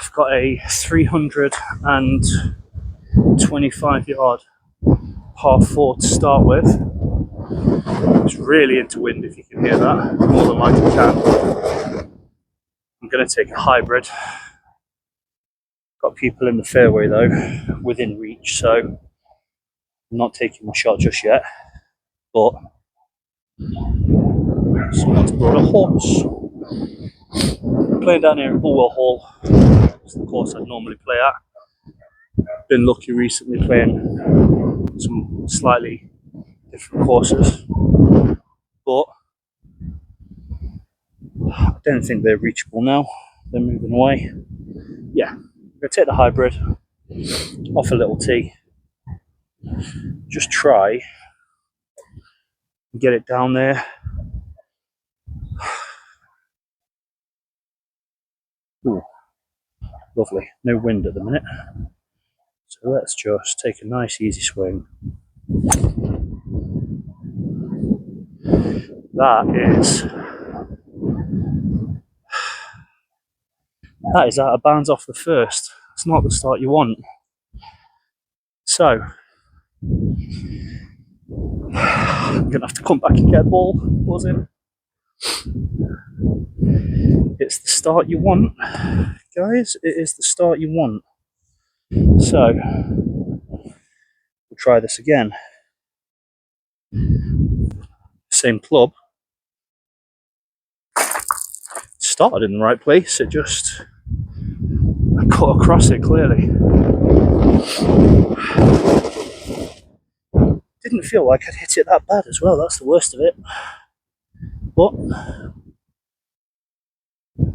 I've got a 325 yard par 4 to start with. It's really into wind, if you can hear that, more than like you can. I'm going to take a hybrid. Got people in the fairway though, within reach, so I'm not taking my shot just yet. But someone's brought a horse. Playing down here at Bulwell Hall. It's the course I'd normally play at. Been lucky recently playing some slightly different courses, but I don't think they're reachable now. They're moving away. Yeah, I'm going to take the hybrid off a little tee. Just try and get it down there. Ooh, lovely. No wind at the minute. So let's just take a nice easy swing. That is out of bounds off the first. It's not the start you want. So I'm gonna have to come back and get a ball. Buzzing. It's the start you want, guys. It is the start you want. So we'll try this again. Same club. Started in the right place. It just I cut across it clearly. Didn't feel like I'd hit it that bad as well. That's the worst of it. But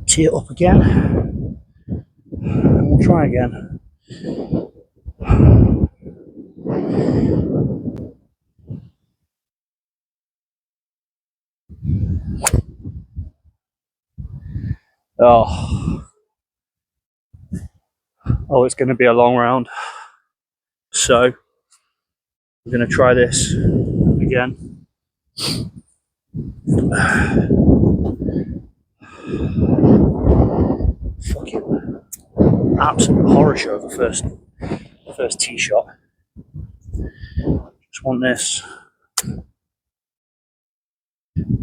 tee it up again, and we'll try again. Oh, it's going to be a long round. So we're going to try this again. Fucking absolute horror show of the first tee shot. Just want this.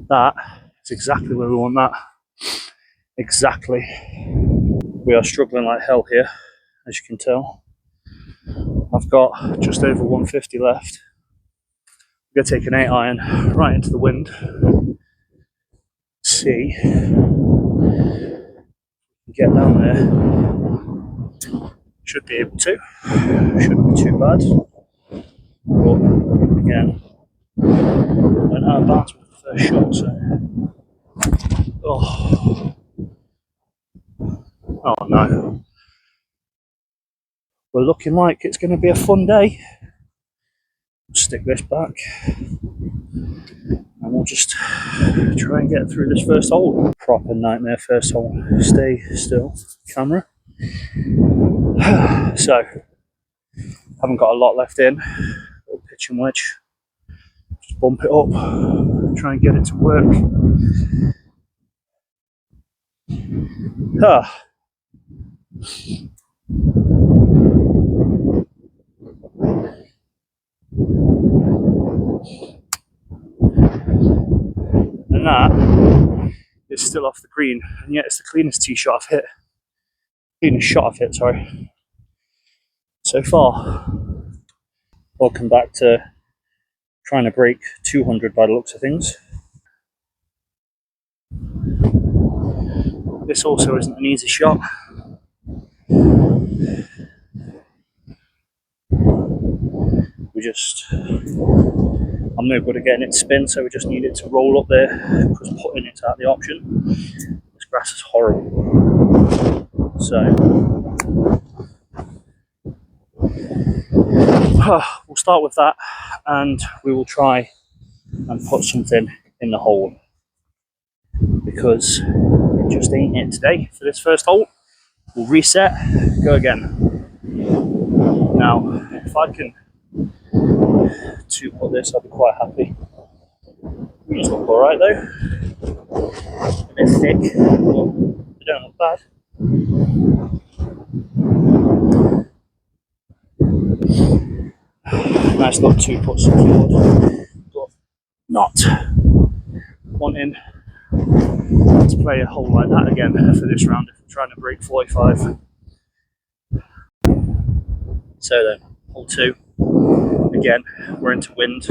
That is exactly where we want that. Exactly. We are struggling like hell here, as you can tell. I've got just over 150 left. I'm going to take an 8-iron right into the wind. See. Get down there. Should be able to. Shouldn't be too bad. But again, went out of bounds with the first shot, so. Oh no. We're looking like it's going to be a fun day. Stick this back. And we'll just try and get through this first hole. Proper nightmare first hole. Stay still, camera. So, haven't got a lot left in. Little pitching wedge. Just bump it up. Try and get it to work. And that is still off the green, and yet it's the cleanest tee shot I've hit. Cleanest shot I've hit, sorry. So far. Welcome back to trying to break 200 by the looks of things. This also isn't an easy shot. I'm no good at getting it to spin, so we just need it to roll up there, because putting it's out of the option. This grass is horrible. So, we'll start with that, and we will try and put something in the hole, because it just ain't it today for this first hole. We'll reset, go again. Now, if I can two-putt this, I'll be quite happy. These look alright though. A bit thick, but they don't look bad. nice little 2-putt secured, but not wanting to play a hole like that again for this round if we're trying to break 45. So then, hole 2, again, we're into wind.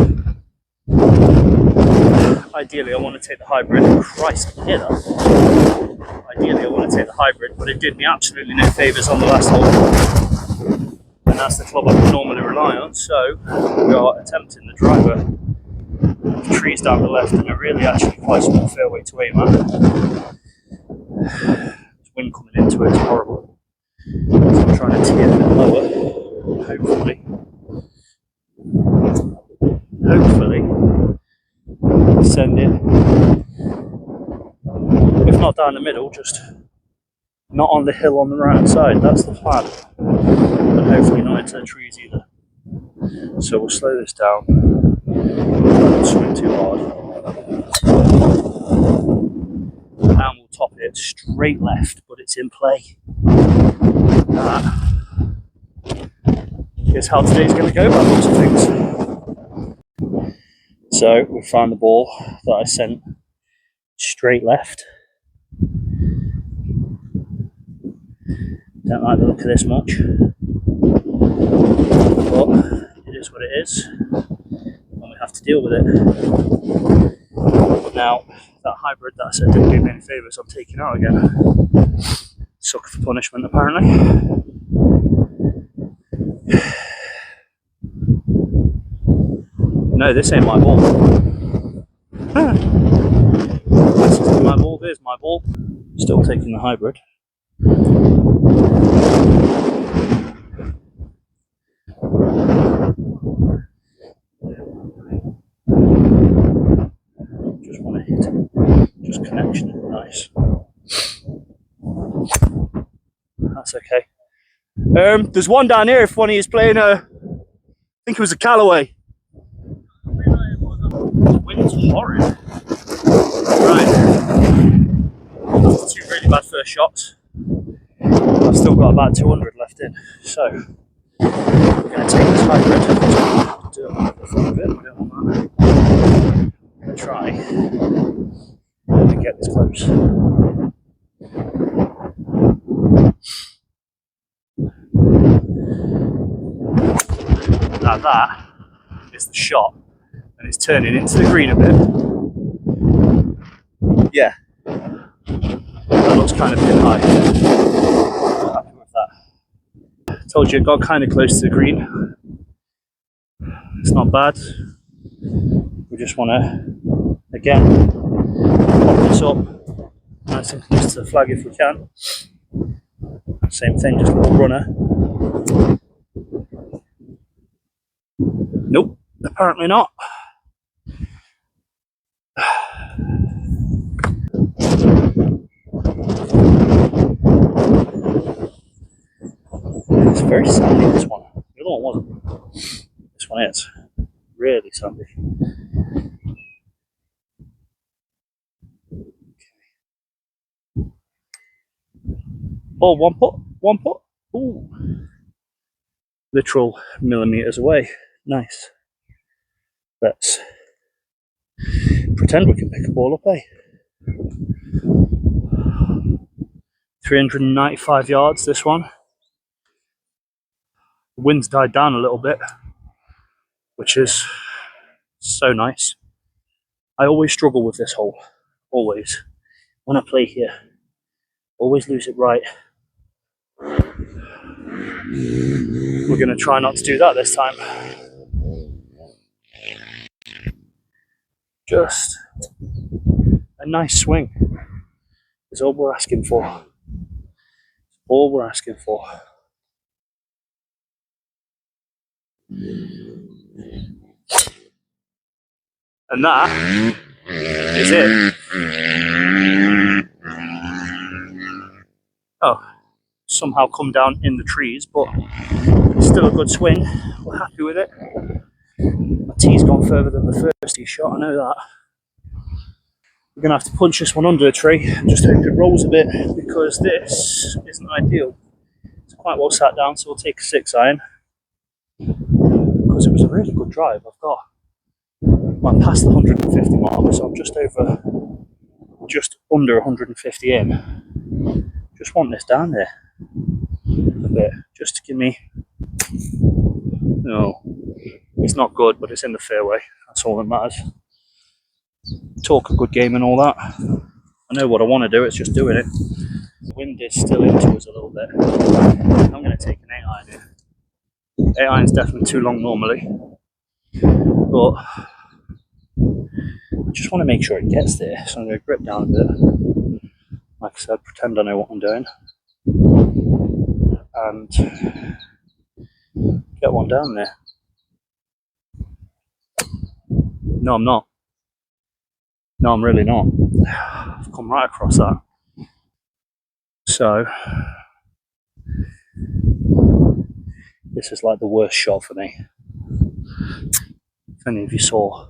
Ideally I want to take the hybrid. Christ, I can hear that. Ideally I want to take the hybrid, but it did me absolutely no favours on the last hole. And that's the club I would normally rely on, so we are attempting the driver. The trees down the left and a really actually quite small fairway to aim at. There's wind coming into it, it's horrible. So I'm trying to tee it a bit lower, hopefully send it, if not down the middle, just not on the hill on the right hand side. That's the plan, but hopefully not into the trees either. So we'll slow this down, don't swing too hard, and we'll top it straight left, but it's in play. Here's how today's going to go by lots of things. So we found the ball that I sent straight left. Don't like the look of this much, but it is what it is, and we have to deal with it. Now, that hybrid that I said didn't do me any favours, I'm taking out again. Sucker for punishment, apparently. No, this ain't my ball. This isn't my ball, there's my ball. Still taking the hybrid. Just want to hit it. Just connection is nice. That's okay. There's one down here if one of you is playing I think it was a Callaway. The wind's horrid. Right. That's 2 really bad first shots. I've still got about 200 left in. So, we're going to take this hybrid. Do it on the front of it. I don't want that. I'm going to try and get this close. Now that is the shot, and it's turning into the green a bit. Yeah, that looks kind of pin high. I'm happy with that. Told you it got kind of close to the green. It's not bad. We just want to, again, pop this up nice and close to the flag if we can. Same thing, just a little runner. Nope, apparently not. It's very sandy, this one. The other one wasn't. This one is really sandy. Oh, 1 putt. Ooh. Literal millimetres away. Nice. Let's pretend we can pick a ball up, eh? 395 yards, this one. The wind's died down a little bit, which is so nice. I always struggle with this hole. Always. When I play here. Always lose it right. We're going to try not to do that this time. Just a nice swing is all we're asking for. All we're asking for. And that is it. Oh, somehow come down in the trees, but it's still a good swing. We're happy with it. My tee's gone further than the first tee shot, I know that. We're going to have to punch this one under a tree and just hope it rolls a bit, because this isn't ideal. It's quite well sat down, so we'll take a 6 iron. because it was a really good drive. I'm past the 150 mark, so I'm just under 150 in. Just want this down there a bit, just to give me, no, it's not good, but it's in the fairway. That's all that matters. Talk a good game and all that. I know what I want to do, it's just doing it. The wind is still into us a little bit. I'm going to take an 8 iron here. 8 iron's definitely too long normally, but I just want to make sure it gets there, so I'm going to grip down a bit. Like I said, pretend I know what I'm doing, and get one down there. No, I'm not. No, I'm really not. I've come right across that. So, this is like the worst shot for me. If any of you saw,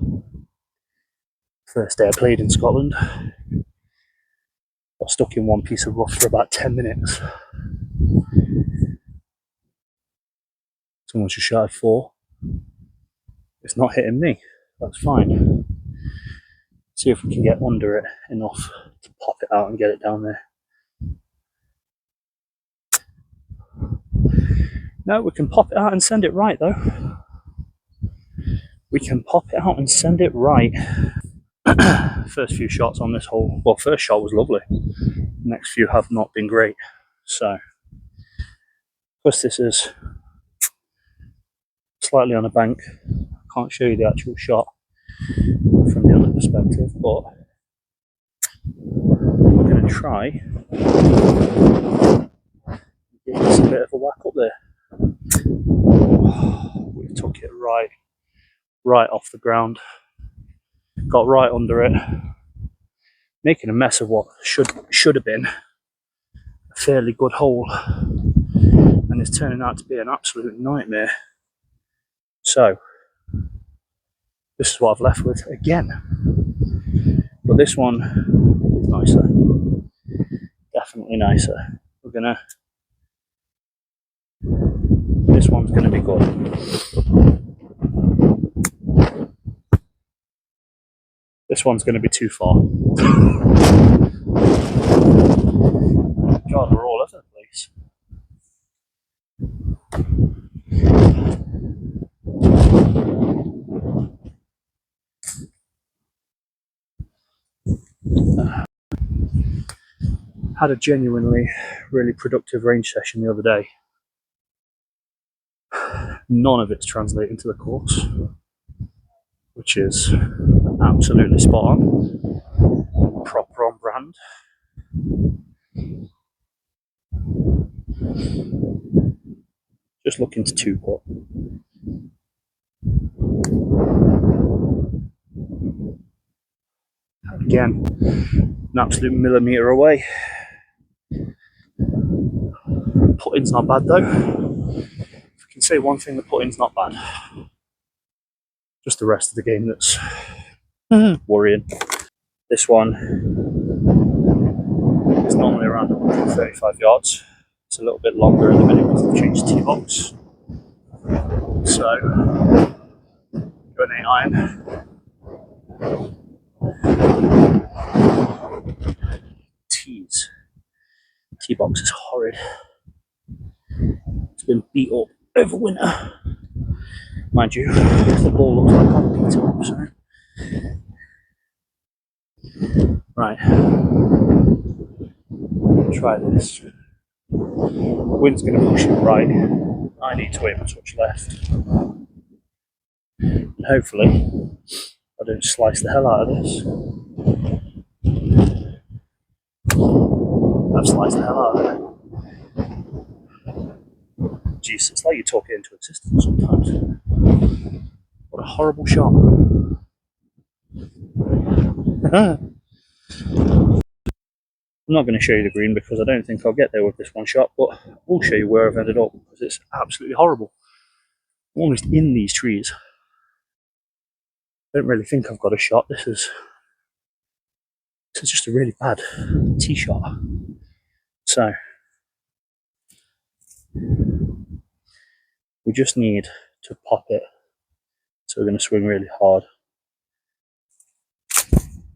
first day I played in Scotland, got stuck in one piece of rough for about 10 minutes. Someone just shouted 4. It's not hitting me. That's fine. See if we can get under it enough to pop it out and get it down there. No, we can pop it out and send it right though. We can pop it out and send it right. First few shots on this hole. Well, first shot was lovely. Next few have not been great. So, plus this is slightly on a bank. I can't show you the actual shot from the other perspective, but we're going to try give this a bit of a whack up there. We took it right off the ground, got right under it, making a mess of what should have been a fairly good hole, and it's turning out to be an absolute nightmare. So this is what I've left with again, but this one is nicer, definitely nicer. This one's gonna be good. This one's gonna be too far. God, we're all over the place. Had a genuinely really productive range session the other day. None of it's translating to the course, which is absolutely spot on, proper on brand. Just looking to 2-putt. Again, an absolute millimetre away. Putting's not bad though. If I can say one thing, the putting's not bad. Just the rest of the game that's worrying. This one is normally around 135 yards. It's a little bit longer in the minute because they've changed tee box. So, go an 8 iron. Tees. Tee box is horrid. It's been beat up over winter. Mind you, the ball looks like I've beat it up, so. Right. Try this. Wind's going to push it right. I need to aim a touch left. And hopefully, I don't slice the hell out of this. I've sliced the hell out of it. Jeez, it's like you talk it into existence sometimes. What a horrible shot. I'm not going to show you the green because I don't think I'll get there with this one shot, but I will show you where I've ended up because it's absolutely horrible. I'm almost in these trees. I don't really think I've got a shot. This is just a really bad tee shot. So we just need to pop it So we're going to swing really hard.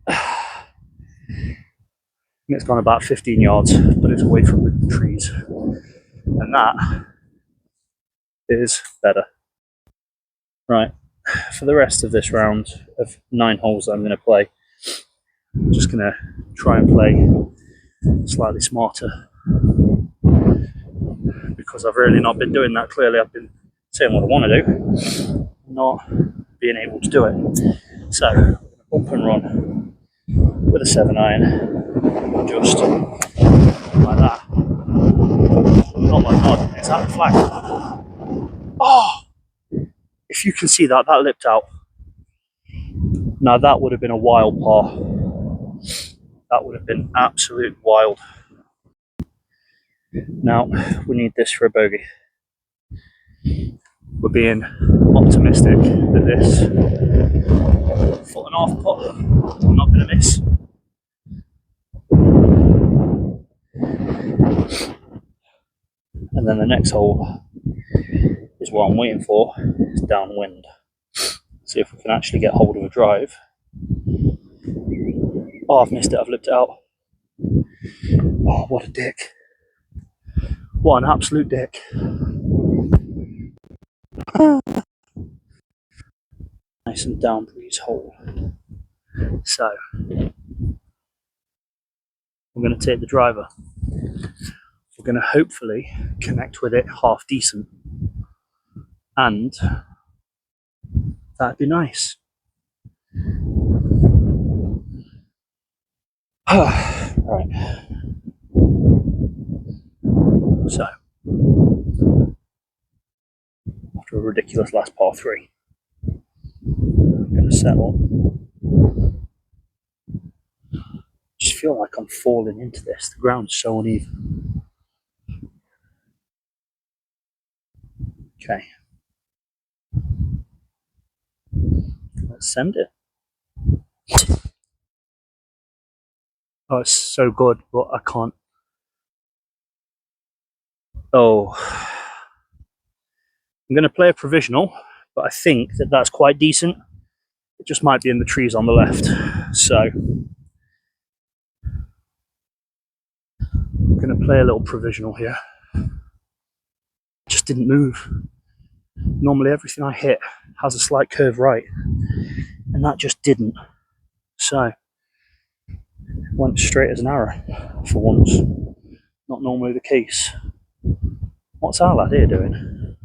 And it's gone about 15 yards, but it's away from the trees. And that is better. Right, for the rest of this round of 9 holes that I'm going to play, I'm just going to try and play slightly smarter, because I've really not been doing that. Clearly I've been saying what I want to do, not being able to do it. So, bump and run with a 7-iron, just like that. Oh my god, is that a flag? Oh! If you can see that, that lipped out. Now that would have been a wild par. That would have been absolute wild. Now, we need this for a bogey. We're being optimistic that this 1.5 putt, I'm not going to miss. And then the next hole is what I'm waiting for, is downwind. See if we can actually get hold of a drive. Oh, I've missed it, I've lipped it out. Oh, what a dick. What an absolute dick. Nice and down breeze hole. So, we're going to take the driver. We're going to hopefully connect with it half decent. And that'd be nice. Right. So, after a ridiculous last par 3, I'm going to settle. Just feel like I'm falling into this. The ground's so uneven. Okay. Let's send it. Oh, it's so good, but I can't. Oh. I'm going to play a provisional, but I think that that's quite decent. It just might be in the trees on the left. So, I'm going to play a little provisional here. Just didn't move. Normally everything I hit has a slight curve right, and that just didn't. So, went straight as an arrow for once. Not normally the case. What's our lad here doing?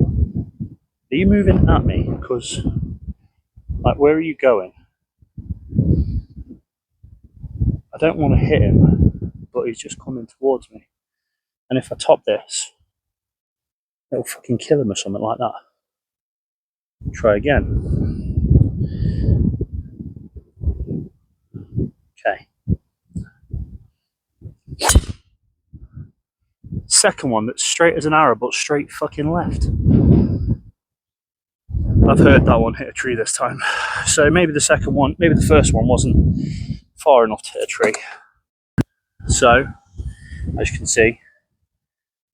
Are you moving at me? Because, like, where are you going? I don't want to hit him, but he's just coming towards me. And if I top this, it'll fucking kill him or something like that. Try again. Okay. Second one that's straight as an arrow, but straight fucking left. I've heard that one hit a tree this time. So maybe the second one, maybe the first one wasn't far enough to hit a tree. So, as you can see,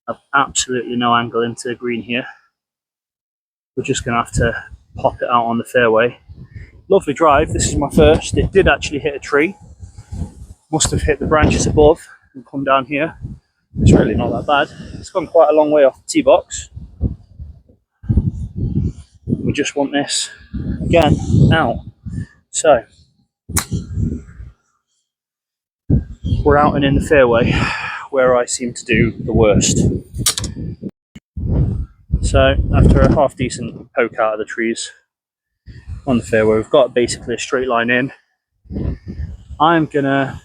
I've absolutely no angle into the green here. We're just going to have to pop it out on the fairway. Lovely drive. This is my first. It did actually hit a tree. Must have hit the branches above and come down here. It's really not that bad. It's gone quite a long way off the tee box. We just want this again out. So we're out and in the fairway, where I seem to do the worst. So after a half decent poke out of the trees on the fairway, we've got basically a straight line in. I'm gonna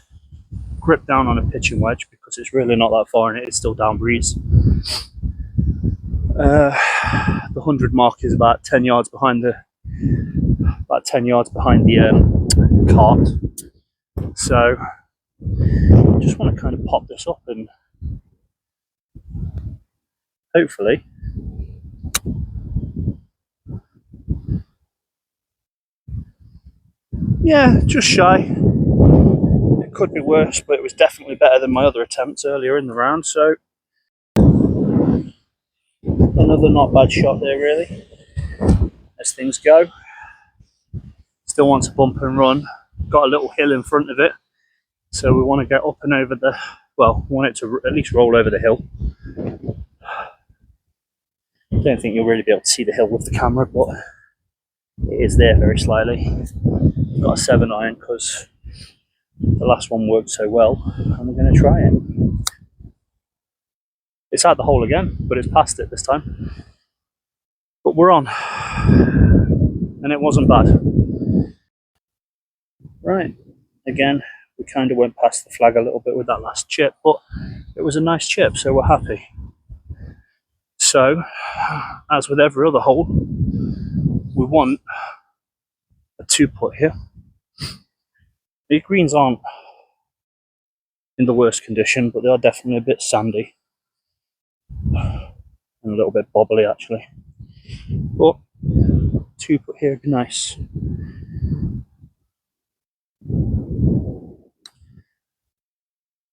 grip down on a pitching wedge because it's really not that far and it is still down breeze. The 100 mark is about 10 yards behind the cart. So I just want to kind of pop this up and hopefully yeah, just shy. It could be worse, but it was definitely better than my other attempts earlier in the round. So another not bad shot there, really. as things go. Still want to bump and run. Got a little hill in front of it, so we want to get up and over the, well, we want it to at least roll over the hill. I don't think you'll really be able to see the hill with the camera, but it is there very slightly. I've got a 7 iron because the last one worked so well, and we're going to try it. It's at the hole again, but it's past it this time. But we're on, and it wasn't bad. Right, again, we kind of went past the flag a little bit with that last chip, but it was a nice chip, so we're happy. So, as with every other hole, we want a 2-putt here. The greens aren't in the worst condition, but they are definitely a bit sandy and a little bit bobbly actually. But 2-putt here would be nice.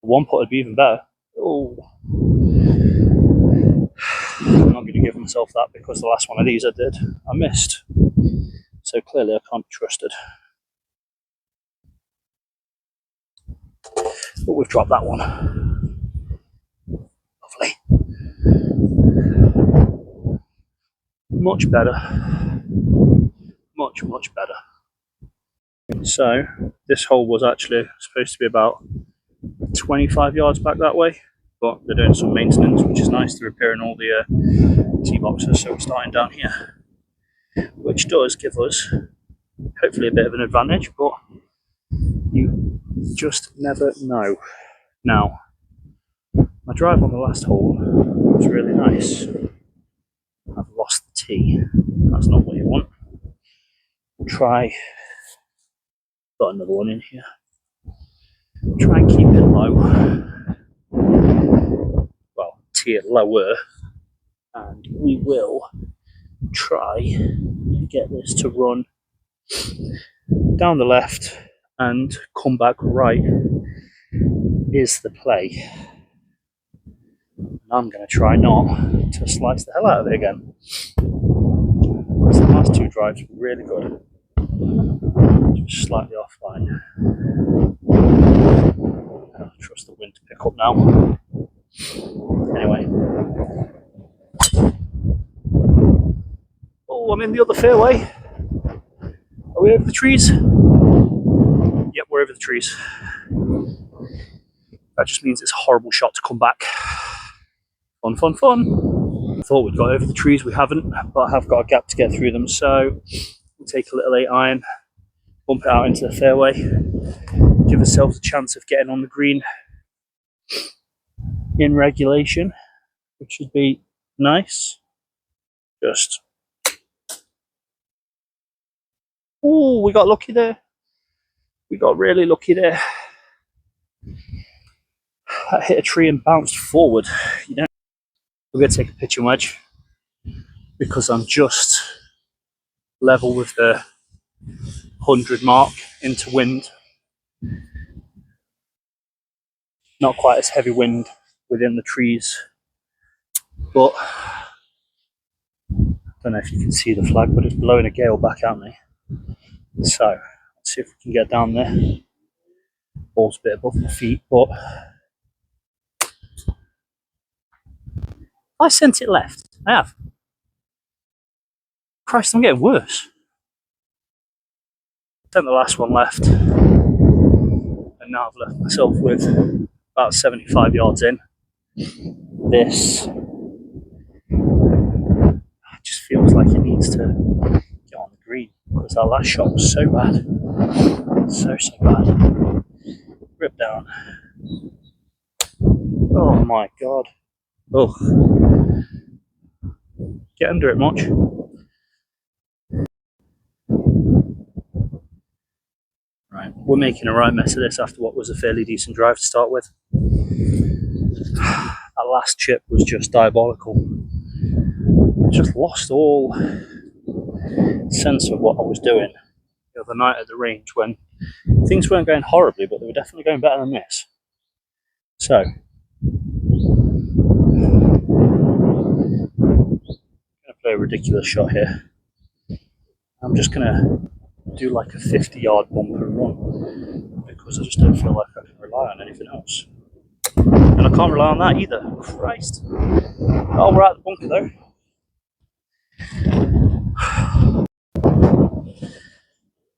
One putt would be even better. Oh, I'm not going to give myself that because the last one of these I missed. So clearly I can't be trusted. But we've dropped that one. Lovely. Much better. Much better. So this hole was actually supposed to be about 25 yards back that way, but they're doing some maintenance, which is nice. They're repairing all the tee boxes, so we're starting down here, which does give us hopefully a bit of an advantage, but you just never know. Now, my drive on the last hole was really nice. I've lost the tee. That's not what you want. We'll try. Got another one in here. Try and keep it low. Well, tee it lower, and we will try to get this to run down the left and come back right is the play. And I'm going to try not to slice the hell out of it again. Because the last 2 drives were really good. Just slightly offline. I'll trust the wind to pick up now. Anyway. Oh, I'm in the other fairway. Are we over the trees? Yep, we're over the trees. That just means it's a horrible shot to come back. Fun, fun, fun. I thought we'd got over the trees, we haven't, but I have got a gap to get through them, so we'll take a little 8 iron, bump it out into the fairway, give ourselves a chance of getting on the green in regulation, which should be nice. Just, oh, we got lucky there. We got really lucky there. I hit a tree and bounced forward. You know, we're going to take a pitching wedge because I'm just level with the 100 mark into wind. Not quite as heavy wind within the trees, but I don't know if you can see the flag, but it's blowing a gale back at me. So let's see if we can get down there. Ball's a bit above my feet, but I sent it left. I have. Christ, I'm getting worse. Sent the last one left, and now I've left myself with about 75 yards in. This just feels like it needs to get on the green because that last shot was so bad. So bad. Rip down. Oh my god. Oh. Get under it much. Right, we're making a right mess of this after what was a fairly decent drive to start with. That last chip was just diabolical. I just lost all sense of what I was doing the other night at the range when things weren't going horribly, but they were definitely going better than this. So, I'm going to play a ridiculous shot here. I'm just going to do like a 50-yard bumper run because I just don't feel like I can rely on anything else. And I can't rely on that either. Christ. Oh, we're out of the bunker though.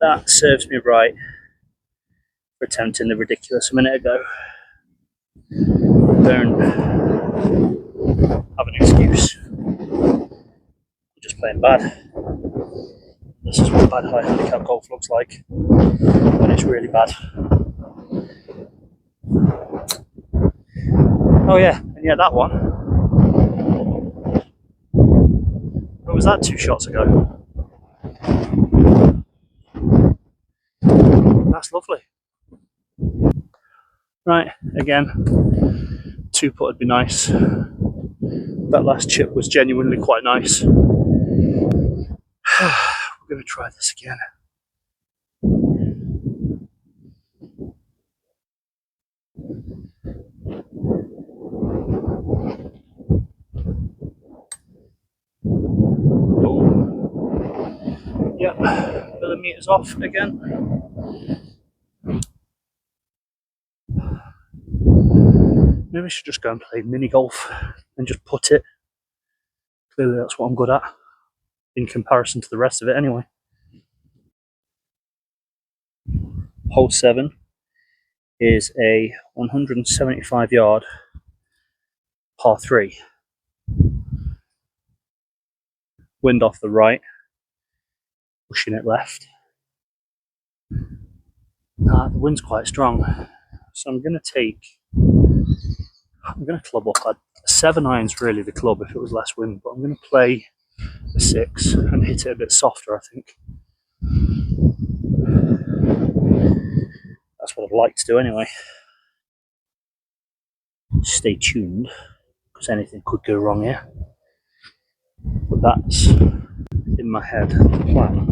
That serves me right for attempting the ridiculous a minute ago. Don't have an excuse. I'm just playing bad. This is what bad high handicap golf looks like when it's really bad. Oh yeah, and yeah, that one. Where was that 2 shots ago? That's lovely. Right, again, 2-putt would be nice. That last chip was genuinely quite nice. We're going to try this again. Oh. Yep, millimeters off again. Maybe I should just go and play mini golf and just putt it. Clearly that's what I'm good at, in comparison to the rest of it anyway. Hole 7 is a 175-yard par 3. Wind off the right, pushing it left. The wind's quite strong, so I'm going to club up. 7 iron's really the club if it was less wind, but I'm going to play a 6 and hit it a bit softer, I think. That's what I'd like to do anyway. Stay tuned, because anything could go wrong here. But that's in my head the plan.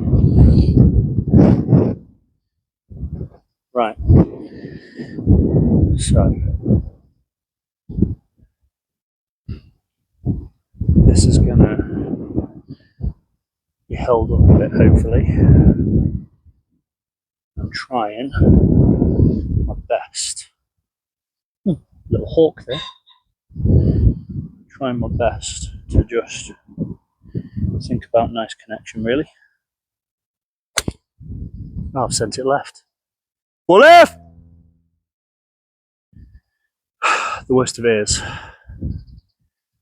Right. So this is gonna be held up a bit, hopefully. I'm trying my best. Little hawk there. Trying my best to just think about nice connection, really. Oh, I've sent it left. What if? The worst of it is,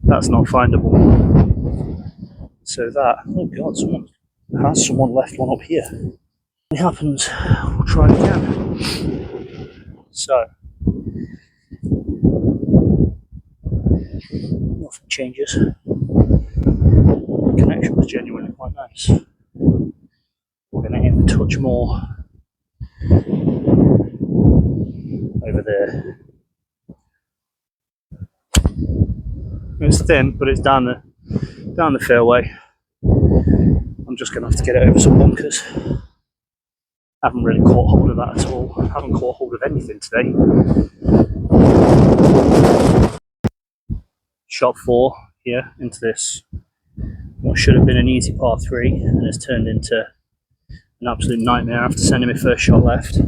that's not findable. So that, oh god, someone left one up here. When it happens, we'll try it again. So, nothing changes. The connection was genuinely quite nice. We're going to aim a touch more over there. It's thin, but it's down the fairway. I'm just going to have to get it over some bunkers. I haven't really caught hold of that at all. I haven't caught hold of anything today. Shot 4 here into this, what should have been an easy par 3, and has turned into an absolute nightmare after sending my first shot left.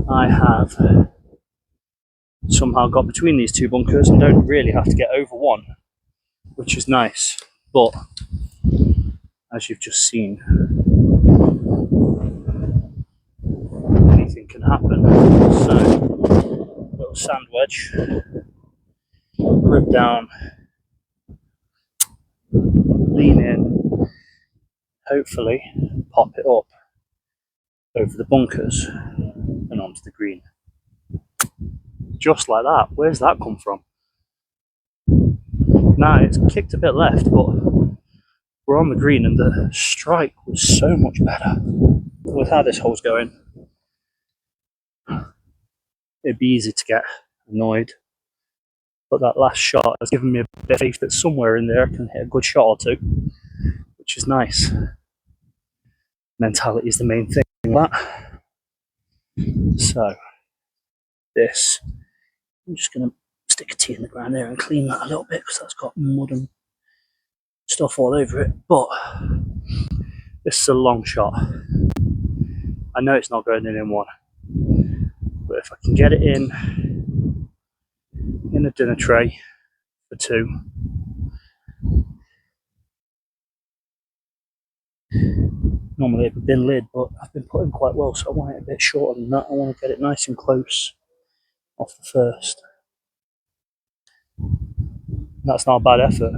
I have somehow got between these 2 bunkers and don't really have to get over one, which is nice, but as you've just seen, anything can happen. So, little sand wedge, grip down, lean in, hopefully pop it up over the bunkers and onto the green. Just like that. Where's that come from? Now it's kicked a bit left, but we're on the green and the strike was so much better. With how this hole's going, it'd be easy to get annoyed. But that last shot has given me a bit of faith that somewhere in there I can hit a good shot or 2, which is nice. Mentality is the main thing in that. So, this, I'm just going to stick a tee in the ground there and clean that a little bit because that's got mud and stuff all over it. But This is a long shot. I know it's not going in one, but if I can get it in a dinner tray for two, normally it'd be bin lid, but I've been putting quite well, so I want it a bit shorter than that. I want to get it nice and close off the first. That's not a bad effort.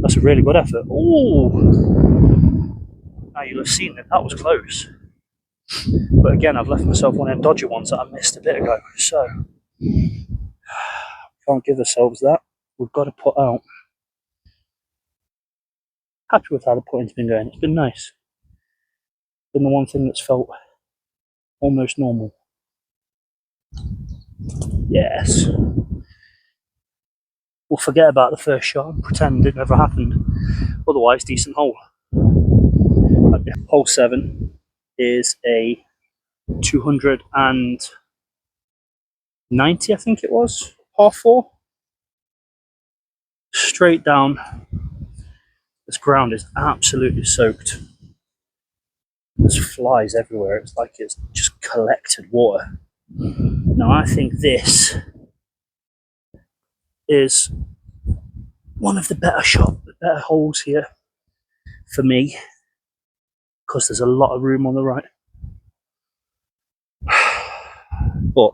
That's a really good effort. Ooh! Now you'll have seen that was close. But again, I've left myself one of them dodgy ones that I missed a bit ago. So, can't give ourselves that. We've got to put out. Happy with how the putting's been going. It's been nice. Been the one thing that's felt almost normal. Yes. We'll forget about the first shot and pretend it never happened. Otherwise, decent hole. Hole 7 is a 290, I think it was, par 4. Straight down. This ground is absolutely soaked. There's flies everywhere. It's like it's just collected water. Now I think this is one of the better holes here for me, because there's a lot of room on the right. But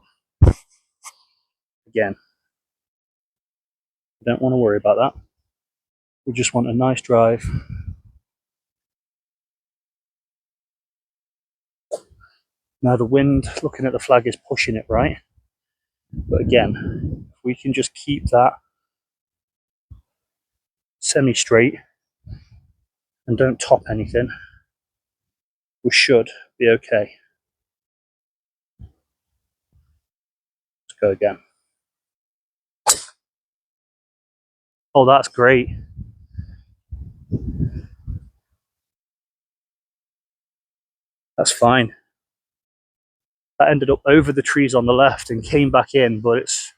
again, we don't want to worry about that. We just want a nice drive. Now the wind, looking at the flag, is pushing it right. But again, if we can just keep that semi-straight and don't top anything, we should be okay. Let's go again. Oh, that's great. That's fine. That ended up over the trees on the left and came back in, but it's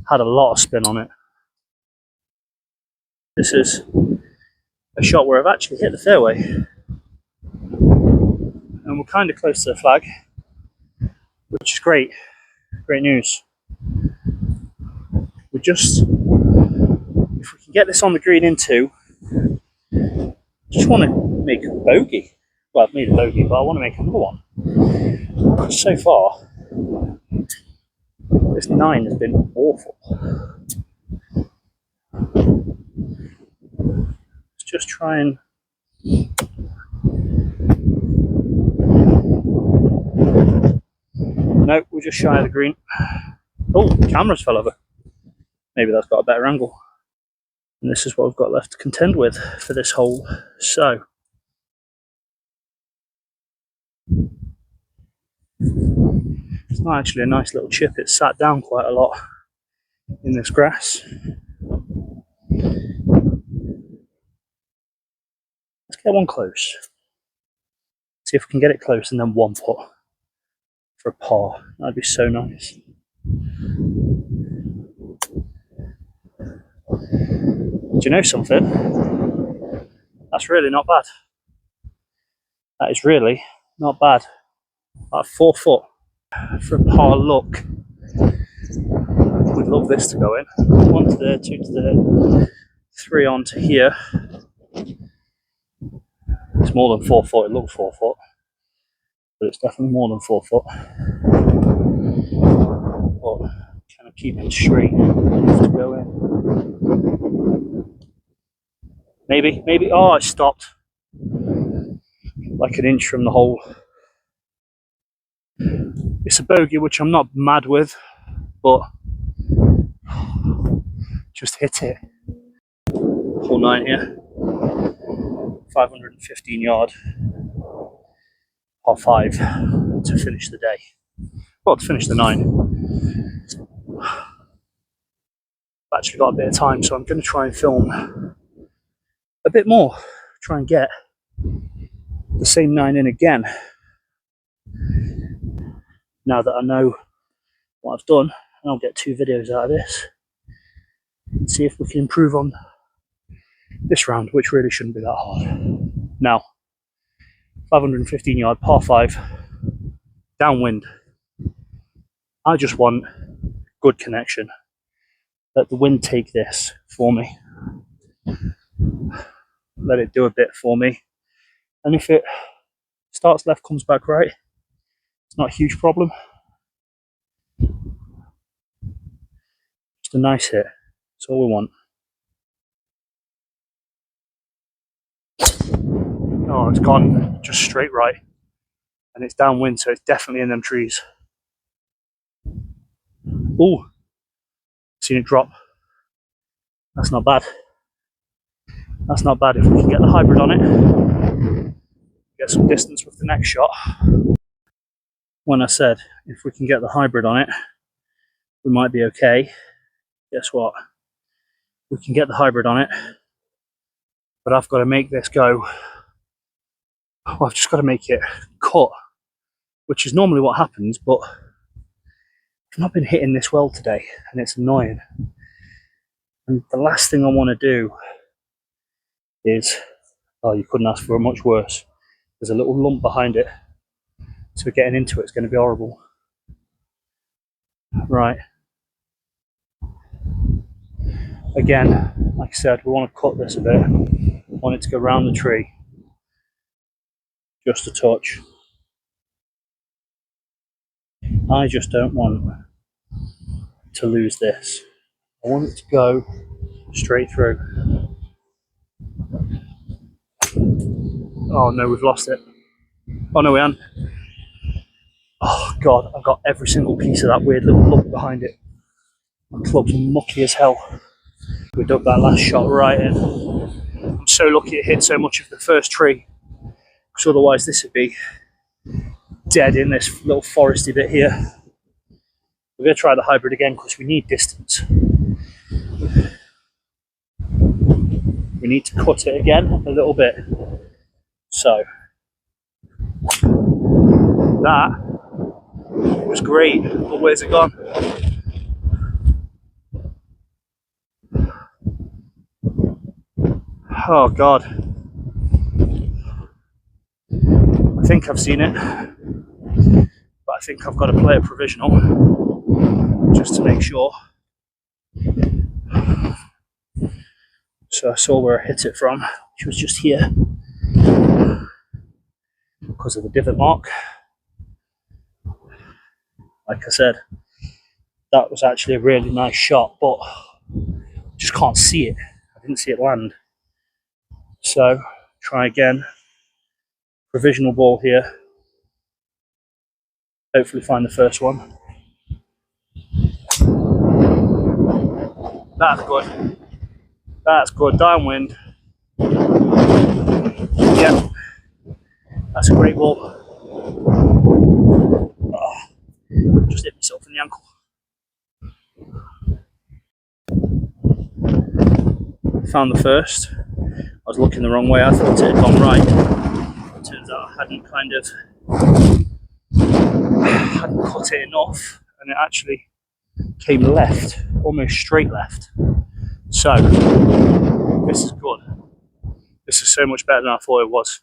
had a lot of spin on it. This is a shot where I've actually hit the fairway. And we're kind of close to the flag, which is great. Great news. We just, if we can get this on the green in 2, just want to make a bogey. Well, I've made a bogey, but I want to make another one. So far, this 9 has been awful. Let's just try and no, we're just shy of the green. Oh, the camera's fell over. Maybe that's got a better angle. And this is what we've got left to contend with for this hole. So, it's not actually a nice little chip. It's sat down quite a lot in this grass. Let's get one close. See if we can get it close and then one putt for a par. That'd be so nice. Do you know something? That's really not bad. That is really not bad. About 4 foot for a par look. We'd love this to go in. 1 to there, 2 to there, 3 on to here. It's more than 4 foot. It looks 4 foot, but it's definitely more than 4 foot. But kind of keep it straight enough to go in. Maybe. Oh, it stopped. Like an inch from the hole. It's a bogey, which I'm not mad with, but just hit it. Hole 9 here. 515 yard. Par 5 to finish the day. Well, to finish the 9. I've actually got a bit of time, so I'm going to try and film a bit more. Try and get the same 9 in again. Now that I know what I've done, and I'll get 2 videos out of this. And see if we can improve on this round, which really shouldn't be that hard. Now, 515 yard par 5, downwind. I just want good connection. Let the wind take this for me. Let it do a bit for me. And if it starts left, comes back right, it's not a huge problem. Just a nice hit. That's all we want. Oh, it's gone just straight right. And it's downwind, so it's definitely in them trees. Ooh, seen it drop. That's not bad. That's not bad if we can get the hybrid on it. Get some distance with the next shot. When I said if we can get the hybrid on it, we might be okay. Guess what? We can get the hybrid on it, but I've got to make this go. Well, I've just got to make it cut, which is normally what happens, but I've not been hitting this well today, and it's annoying. And the last thing I want to do is, oh, you couldn't ask for much worse. There's a little lump behind it, so getting into it's going to be horrible. Right. Again, like I said, we want to cut this a bit. I want it to go around the tree. Just a touch. I just don't want to lose this. I want it to go straight through. Oh no, we've lost it. Oh no, we haven't. Oh god, I've got every single piece of that weird little lump behind it. My club's mucky as hell. We dug that last shot right in. I'm so lucky it hit so much of the first tree, because otherwise this would be dead in this little foresty bit here. We're going to try the hybrid again because we need distance. We need to cut it again a little bit. So that was great, but where's it gone? Oh god, I think I've seen it, but I think I've got to play a provisional just to make sure. So I saw where I hit it from, which was just here because of the divot mark. Like I said, that was actually a really nice shot, but just can't see it. I didn't see it land. So try again. Provisional ball here. Hopefully find the first one. That's good. That's good. Downwind. Yeah. That's a great ball. Oh, just hit myself in the ankle. Found the first. I was looking the wrong way. I thought it had gone right. It turns out I hadn't cut it enough, and it actually came left, almost straight left. So this is good. This is so much better than I thought it was.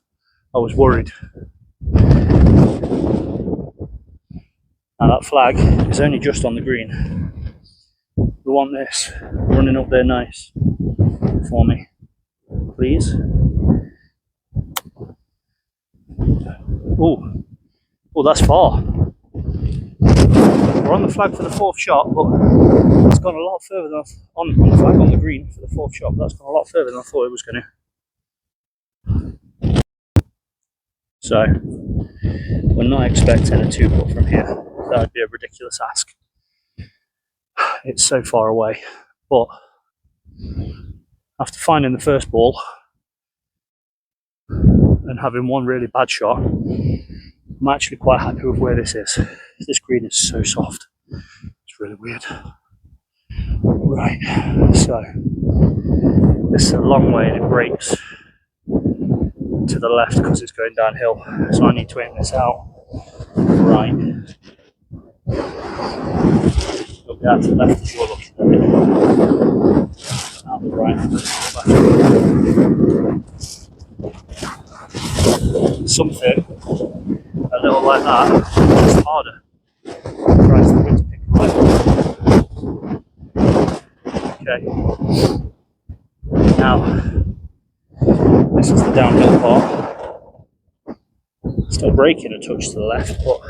I was worried. Now that flag is only just on the green. We want this running up there nice for me, please. Oh, that's far. We're on the flag for the fourth shot, but it's gone a lot further than on the flag on the green for the fourth shot. But that's gone a lot further than I thought it was going to. So we're not expecting a 2-putt from here. That would be a ridiculous ask. It's so far away, but after finding the first ball and having one really bad shot, I'm actually quite happy with where this is. This green is so soft. It's really weird. Right, so this is a long way and it breaks to the left because it's going downhill. So I need to aim this out. Right. Look out to the left as you're looking at it. Out the right. something a little like that, it's harder. Tries the wind to pick up. Okay. Now, this is the downhill part. Still braking a touch to the left, but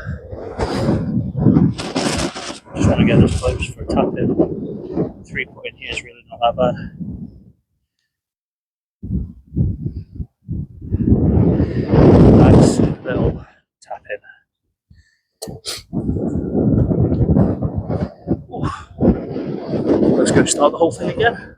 just want to get this close for a tap in. 3 put in here is really not that bad. Nice little tap in. Ooh. Let's go start the whole thing again.